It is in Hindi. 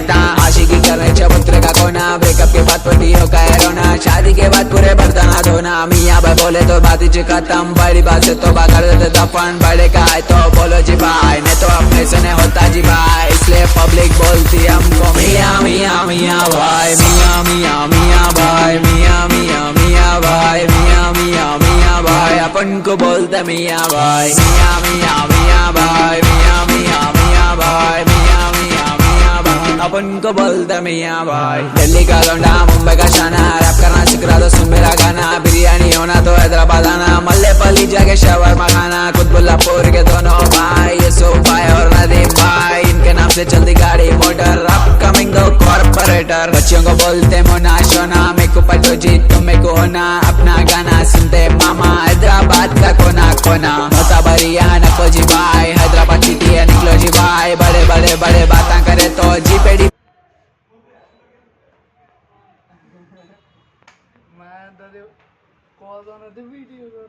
लौटा। आशिकी करने चबूतरे का कोना, ब्रेकअप के बाद पतियों का है रोना, शादी के बाद पूरे बर्तन धोना। मियाँ भाई बोले तो बात ही खत्म, बड़ी बात से तो कर देते दफन। बड़े का है तो बोलो जी भाई, नहीं तो अपने से नहीं होता जी भाई, इसलिए पब्लिक बोलती हमको मियाँ मियाँ मियाँ भाई, मियाँ मियाँ मियाँ भाई, मियाँ मियाँ मियाँ भाई, मियाँ मियाँ मियाँ भाई। अपन को बोलते मियाँ भाई, मियाँ मियाँ मियाँ भाई, मियाँ मियाँ मियाँ भाई, मियाँ मियाँ मियाँ भाई। अपन को बोलते मियाँ भाई। दिल्ली का लौंडा मुंबई का शाना, रैप करना सीख रहा तो सुन मेरा गाना। बिरयानी होना तो हैदराबाद आना, मल्लेपल्ली जाके शवरमा खाना। कुतुबुल्लापुर के दोनों भाई, यूसुफ भाई और नदीम भाई, इनके नाम से चलती गाड़ी मोटर। अपकमिंग दो कॉर्पोरेटर, बच्चियों को बोलते मोना शोना। मेरे को पटो जी तुम मेरे को होना, अपना गाना सुनते मामा। हैदराबाद का कोना कोना, होता बरिया नको जी भाई, हैदराबाद सिटी है निकलो जी भाई। बड़े बड़े बड़े बातें करे तो जी पेड़ी। मैं तो कॉल ऑन द वीडियो कर